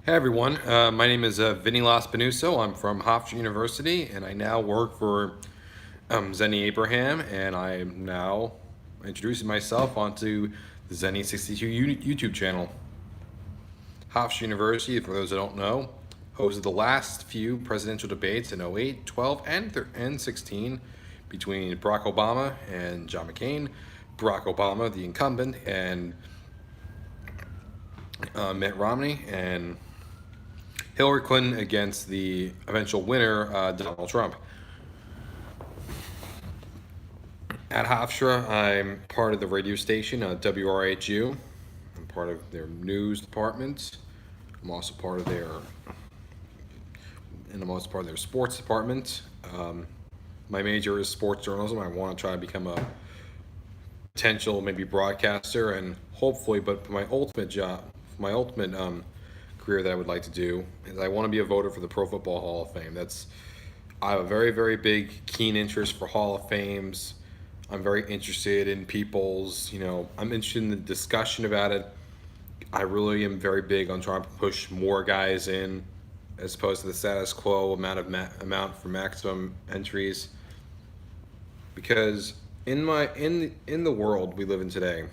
Hey everyone, my name is Vinny Lospinuso. I'm from Hofstra University, and I now work for Zenny Abraham, and I am now introducing myself onto the Zennie62 YouTube channel. Hofstra University, for those that don't know, hosted the last few presidential debates in '08, '12, and 16 between Barack Obama and John McCain. Barack Obama, the incumbent, and Mitt Romney, and Hillary Clinton against the eventual winner, Donald Trump. At Hofstra, I'm part of the radio station, WRHU. I'm part of their news department. I'm also part of their, and I'm also part of their sports department. My major is sports journalism. I want to try to become a potential maybe broadcaster, and hopefully, but my ultimate job, my ultimate career that I would like to do is I want to be a voter for the Pro Football Hall of Fame. I have a very big keen interest for Hall of Fames. I'm very interested in I'm interested in the discussion about it. I really am very big on trying to push more guys in as opposed to the status quo amount for maximum entries, because in the world we live in today,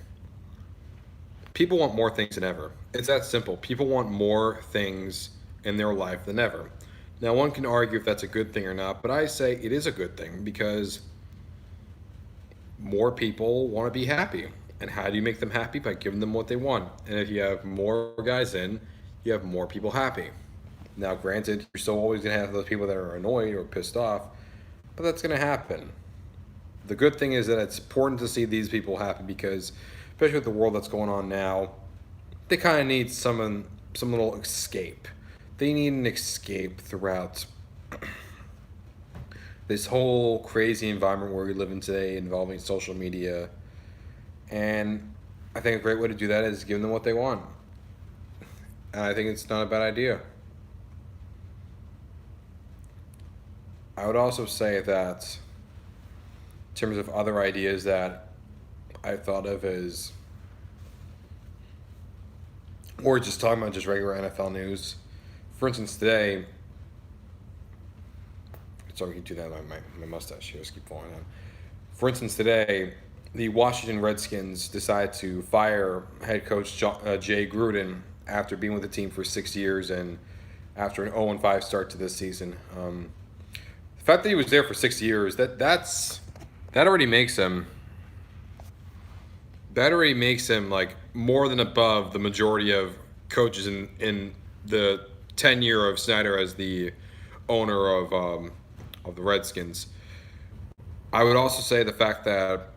people want more things than ever. It's that simple. People want more things in their life than ever. Now, one can argue if that's a good thing or not, but I say it is a good thing because more people want to be happy. And how do you make them happy? By giving them what they want. And if you have more guys in, you have more people happy. Now, granted, you're still always going to have those people that are annoyed or pissed off, but that's going to happen. The good thing is that it's important to see these people happy because, especially with the world that's going on now, they kind of need some little escape. They need an escape throughout this whole crazy environment where we live in today involving social media. And I think a great way to do that is giving them what they want. And I think it's not a bad idea. I would also say that in terms of other ideas that I thought of as, or just talking about just regular NFL news. For instance, today, sorry, we can do that. My mustache here just keep falling on. For instance, today, the Washington Redskins decided to fire head coach Jay Gruden after being with the team for 6 years and after an 0-5 start to this season. The fact that he was there for 6 years, that already makes him like more than above the majority of coaches in the tenure of Snyder as the owner of the Redskins. I would also say the fact that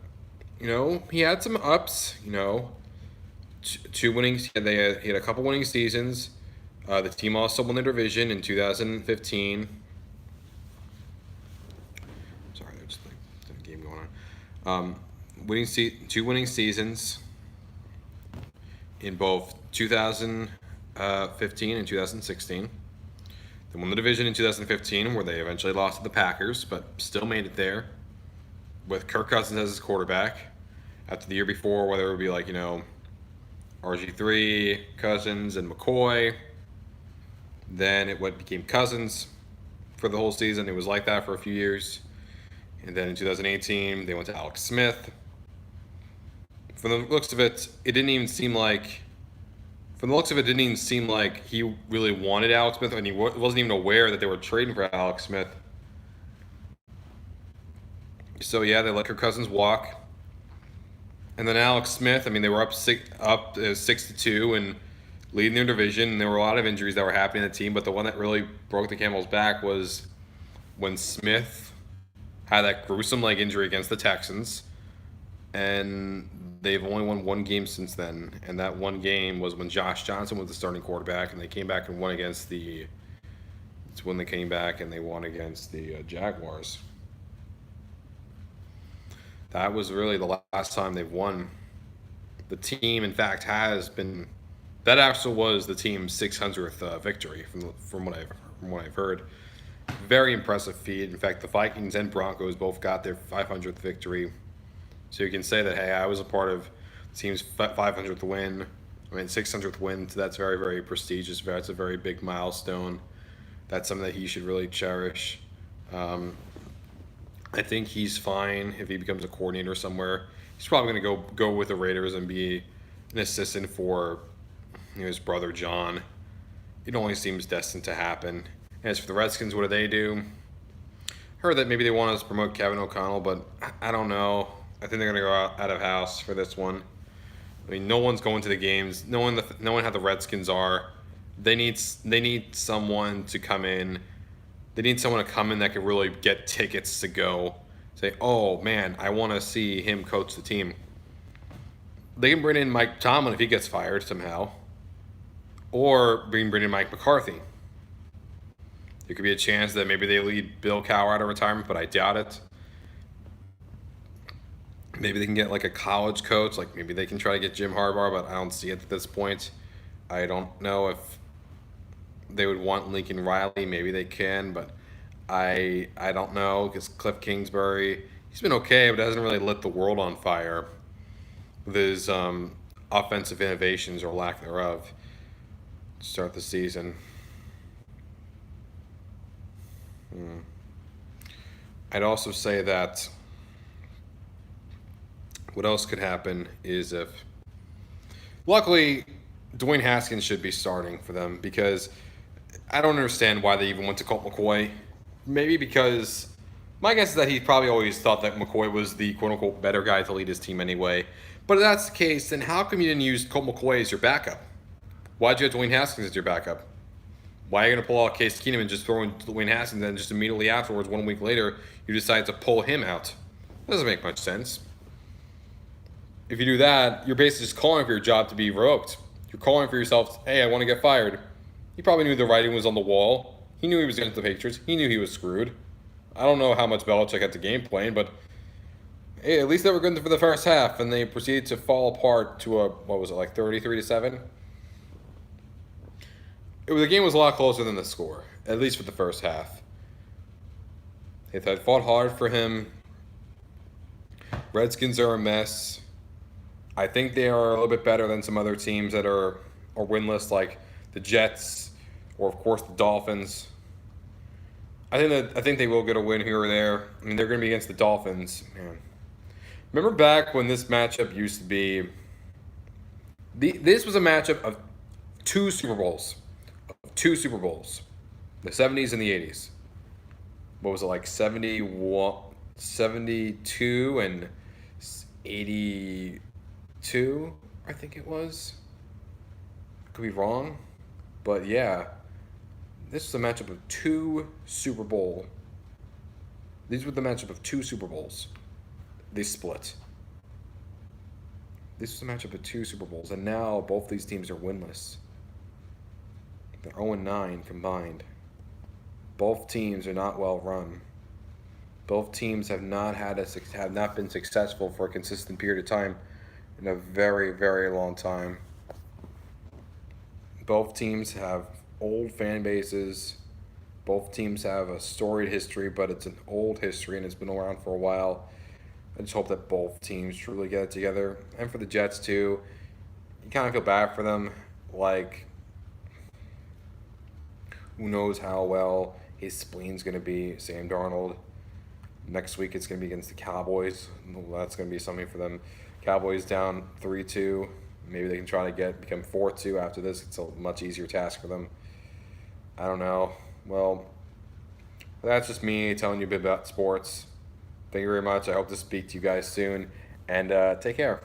he had some ups. Two winning. He had a couple winning seasons. The team also won the division in 2015. Sorry, there's a game going on. Two winning seasons in both 2015 and 2016. They won the division in 2015, where they eventually lost to the Packers, but still made it there with Kirk Cousins as his quarterback. After the year before, whether it would be like RG3, Cousins, and McCoy, then it became Cousins for the whole season. It was like that for a few years. And then in 2018, they went to Alex Smith. From the looks of it, it didn't even seem like he really wanted Alex Smith, and he wasn't even aware that they were trading for Alex Smith. So yeah, they let Kirk Cousins walk, and then Alex Smith. I mean, they were up 6-2 and leading their division. And there were a lot of injuries that were happening in the team, but the one that really broke the camel's back was when Smith had that gruesome leg injury against the Texans, and they've only won one game since then, and that one game was when Josh Johnson was the starting quarterback, and they came back and won against the. It's when they came back and they won against the Jaguars. That was really the last time they've won. The team, in fact, has been. That actually was the team's 600th victory, from what I've heard. Very impressive feat. In fact, the Vikings and Broncos both got their 500th victory. So you can say that, hey, I was a part of the team's 500th win. I mean, 600th win, that's very, very prestigious. That's a very big milestone. That's something that he should really cherish. Um, I think he's fine if he becomes a coordinator somewhere. He's probably going to go with the Raiders and be an assistant for his brother John. It only seems destined to happen. As for the Redskins, what do they do? Heard that maybe they want us to promote Kevin O'Connell, but I don't know. I think they're going to go out of house for this one. I mean, no one's going to the games. No one how the Redskins are. They need someone to come in. They need someone to come in that could really get tickets to go. Say, oh man, I want to see him coach the team. They can bring in Mike Tomlin if he gets fired somehow, or bring in Mike McCarthy. There could be a chance that maybe they lead Bill Cowher out of retirement, but I doubt it. Maybe they can get like a college coach, like maybe they can try to get Jim Harbaugh, but I don't see it at this point. I don't know if they would want Lincoln Riley. Maybe they can, but I don't know, because Cliff Kingsbury, he's been okay, but hasn't really lit the world on fire with his offensive innovations or lack thereof to start the season. I'd also say that what else could happen is if, luckily, Dwayne Haskins should be starting for them, because I don't understand why they even went to Colt McCoy. Maybe because my guess is that he probably always thought that McCoy was the quote-unquote better guy to lead his team anyway. But if that's the case, then how come you didn't use Colt McCoy as your backup? Why'd you have Dwayne Haskins as your backup? Why are you going to pull out Case Keenum and just throw in Dwayne Haskins, and then just immediately afterwards, 1 week later, you decide to pull him out? That doesn't make much sense. If you do that, you're basically just calling for your job to be revoked. You're calling for yourself, hey, I want to get fired. He probably knew the writing was on the wall. He knew he was against the Patriots. He knew he was screwed. I don't know how much Belichick had to game plan, but hey, at least they were good for the first half, and they proceeded to fall apart to a, what was it, like 33-7? The game was a lot closer than the score, at least for the first half. They fought hard for him. Redskins are a mess. I think they are a little bit better than some other teams that are winless, like the Jets, or of course the Dolphins. I think they will get a win here or there. I mean, they're going to be against the Dolphins. Man, remember back when this matchup used to be? This was a matchup of two Super Bowls, the 70s and the 80s. What was it, like 71, 72 and 82? I think it was. Could be wrong, but yeah. This is a matchup of two Super Bowl. These were the matchup of two Super Bowls. They split. This was a matchup of two Super Bowls, and now both these teams are winless. They're 0-9 combined. Both teams are not well run. Both teams have not been successful for a consistent period of time in a very, very long time. Both teams have old fan bases. Both teams have a storied history, but it's an old history and it's been around for a while. I just hope that both teams truly get it together. And for the Jets too, you kind of feel bad for them. Like, who knows how well his spleen's going to be. Sam Darnold. Next week it's going to be against the Cowboys. That's going to be something for them. Cowboys down 3-2. Maybe they can try to become 4-2 after this. It's a much easier task for them. I don't know. Well, that's just me telling you a bit about sports. Thank you very much. I hope to speak to you guys soon. And take care.